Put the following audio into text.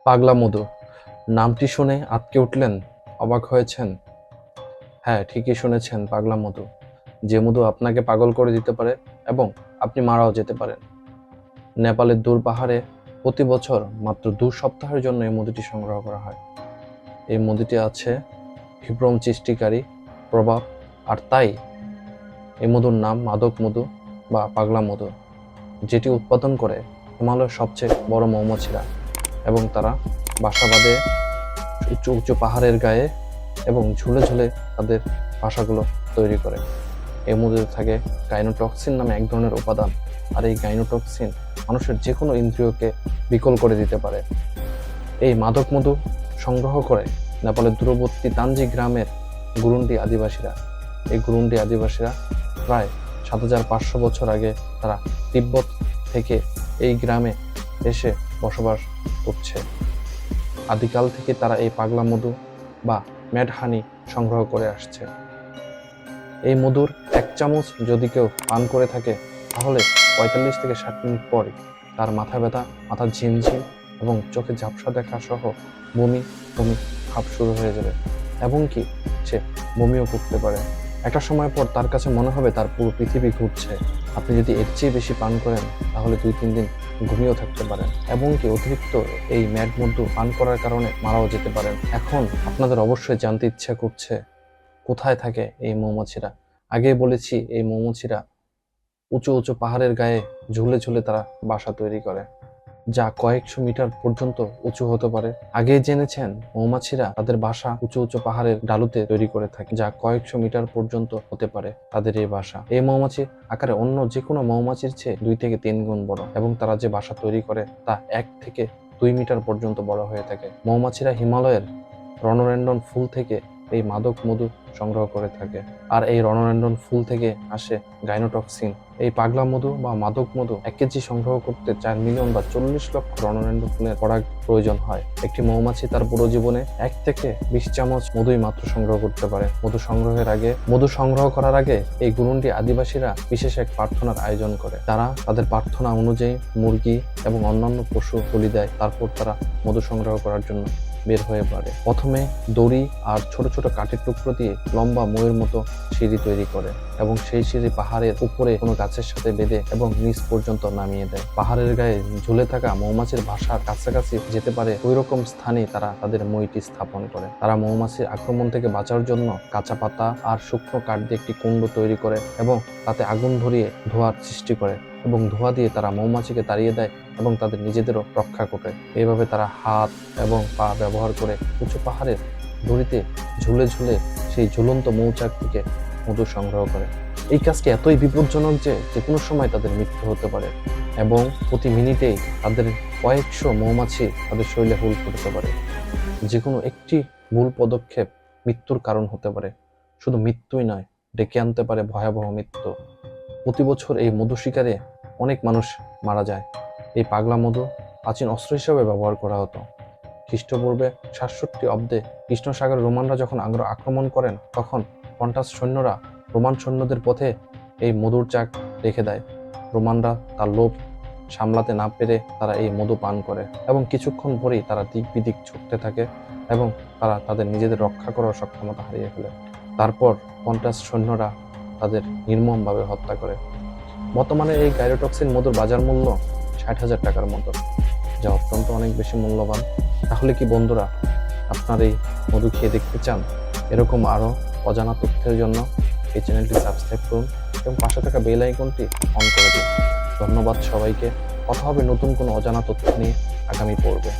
পাগলা মধু নামটি শুনে আঁতকে উঠলেন? অবাক হয়েছেন? হ্যাঁ, ঠিকই শুনেছেন, পাগলা মধু। যে মধু আপনাকে পাগল করে দিতে পারে এবং আপনি মারাও যেতে পারেন। নেপালের দূর পাহাড়ে প্রতি বছর মাত্র 2 সপ্তাহের জন্য এই মধুটি সংগ্রহ করা হয়। এই মধুটি আছে বিভ্রম সৃষ্টিকারী প্রভাব, আর তাই এই মধুর নাম মাদক মধু বা পাগলা মধু, যেটি উৎপাদন করে হিমালয়ের সবচেয়ে বড় মৌমাছিরা, এবং তারা বাসা বাঁধে উঁচু উঁচু পাহাড়ের গায়ে এবং ঝুলে ঝুলে তাদের বাসাগুলো তৈরি করে। এর মধ্যে থাকে গাইনোটক্সিন নামে এক ধরনের উপাদান, আর এই গাইনোটক্সিন মানুষের যে কোনো ইন্দ্রিয়কে বিকল করে দিতে পারে। এই মাদক মধু সংগ্রহ করে নেপালের দূরবর্তী তানজি গ্রামের গুরুন্ডি আদিবাসীরা। এই গুরুন্ডি আদিবাসীরা প্রায় 7500 বছর আগে তারা তিব্বত থেকে এই গ্রামে এসে বসবাস করছে। আদিকাল থেকে তারা এই পাগলা মধু বা মেডহানি সংগ্রহ করে আসছে। এই মধুর 1 চামচ যদি কেউ পান করে থাকে, তাহলে 45 থেকে 60 মিনিট পরে তার মাথা ব্যথা, মাথা ঝিমঝিম এবং চোখে ঝাপসা দেখা সহ বমি বমি ভাব শুরু হয়ে যাবে, এবং কি সে বমিও করতে পারে। একটা সময় পর তার কাছে মনে হবে তার পুরো পৃথিবী ঘুরছে। আপনি যদি এর চেয়ে বেশি পান করেন, তাহলে 2-3 দিন ঘুমিয়েও থাকতে পারেন, এবং কি অতিরিক্ত এই ম্যাড মধু পান করার কারণে মারাও যেতে পারেন। এখন আপনাদের অবশ্যই জানতে ইচ্ছা করছে, কোথায় থাকে এই মৌমাছিরা? আগেই বলেছি, এই মৌমাছিরা উঁচু উঁচু পাহাড়ের গায়ে ঝুলে ঝুলে তারা বাসা তৈরি করে, যা কয়েকশো মিটার পর্যন্ত উঁচু হতে পারে। আগেই জেনেছেন, মৌমাছিরা তাদের বাসা উঁচু উঁচু পাহাড়ের ডালুতে তৈরি করে থাকে, যা কয়েকশো মিটার পর্যন্ত হতে পারে তাদের এই বাসা। এই মৌমাছি আকারে অন্য যে কোনো মৌমাছির চেয়ে 2 থেকে 3 গুণ বড়, এবং তারা যে বাসা তৈরি করে তা 1 থেকে 2 মিটার পর্যন্ত বড় হয়ে থাকে। মৌমাছিরা হিমালয়ের রণরেন্ডন ফুল থেকে এই মাদক মধু সংগ্রহ করে থাকে, আর এই রণরেন্ডন ফুল থেকে আসে গাইনোটক্সিন। এই পাগলা মধু বা মাদক মধু 1 কেজি সংগ্রহ করতে 4 মিলিয়ন বা 40 লক্ষ রণরেন্ডন ফুলের পরাগ প্রয়োজন হয়। একটি মৌমাছি তার পুরো জীবনে 1 থেকে 20 চামচ মধুই মাত্র সংগ্রহ করতে পারে। মধু সংগ্রহ করার আগে এই গুরুন্ডি আদিবাসীরা বিশেষ এক প্রার্থনার আয়োজন করে। তারা তাদের প্রার্থনা অনুযায়ী মুরগি এবং অন্যান্য পশু বলি দেয়। তারপর তারা মধু সংগ্রহ করার জন্য বের হয়ে পড়ে। প্রথমে দড়ি আর ছোট ছোট কাঠের টুকরো দিয়ে লম্বা ময়ের মতো সিঁড়ি তৈরি করে, এবং সেই সিঁড়ি পাহাড়ের উপরে কোনো গাছের সাথে বেঁধে এবং নিচ পর্যন্ত নামিয়ে দেয়। পাহাড়ের গায়ে ঝুলে থাকা মৌমাছির বাসার কাছাকাছি যেতে পারে ওই রকম স্থানে তারা তাদের মইটি স্থাপন করে। তারা মৌমাছির আক্রমণ থেকে বাঁচার জন্য কাঁচা পাতা আর শুকনো কাঠ দিয়ে একটি কুণ্ড তৈরি করে এবং তাতে আগুন ধরিয়ে ধোঁয়ার সৃষ্টি করে, এবং ধোঁয়া দিয়ে তারা মৌমাছিকে তাড়িয়ে দেয় এবং তাদের নিজেদেরও রক্ষা করে। এইভাবে তারা হাত এবং পা ব্যবহার করে উঁচু পাহাড়ের দড়িতে ঝুলে ঝুলে সেই ঝুলন্ত মৌচাক থেকে মধু সংগ্রহ করে। এই কাজটি এতই বিপজ্জনক যে কোনো সময় তাদের মৃত্যু হতে পারে, এবং প্রতি মিনিটেই তাদের কয়েকশো মৌমাছি তাদের শরীরে হুল ফুটতে পারে। যে কোনো একটি ভুল পদক্ষেপ মৃত্যুর কারণ হতে পারে। শুধু মৃত্যুই নয়, ডেকে আনতে পারে ভয়াবহ মৃত্যু। প্রতি বছর এই মধু শিকারে অনেক মানুষ মারা যায়। এই পাগলা মধু প্রাচীন অস্ত্র হিসেবে ব্যবহার করা হতো। খ্রিস্টপূর্বে 67 অব্দে কৃষ্ণ সাগরে রোমানরা যখন আক্রমণ করেন, তখন পন্টাস সৈন্যরা রোমান সৈন্যদের পথে এই মধুর চাক রেখে দেয়। রোমানরা তার লোভ সামলাতে না পেরে তারা এই মধু পান করে, এবং কিছুক্ষণ পরেই তারা দিক বিদিক ছুটতে থাকে এবং তারা তাদের নিজেদের রক্ষা করার সক্ষমতা হারিয়ে ফেলে। তারপর পন্টাস সৈন্যরা তাদের নির্মমভাবে হত্যা করে। বর্তমানে এই গাইনোটক্সিন মধুর বাজার মূল্য 60,000 টাকার মতো, যা অত্যন্ত অনেক বেশি মূল্যবান। তাহলে কি বন্ধুরা, আপনার এই মধু খেয়ে দেখতে চান? এরকম আরও অজানা তথ্যের জন্য এই চ্যানেলটি সাবস্ক্রাইব করুন এবং পাশে থাকা বেল আইকনটি অন করে দিন। ধন্যবাদ সবাইকে। কথা হবে নতুন কোনো অজানা তথ্য নিয়ে আগামী পর্বে।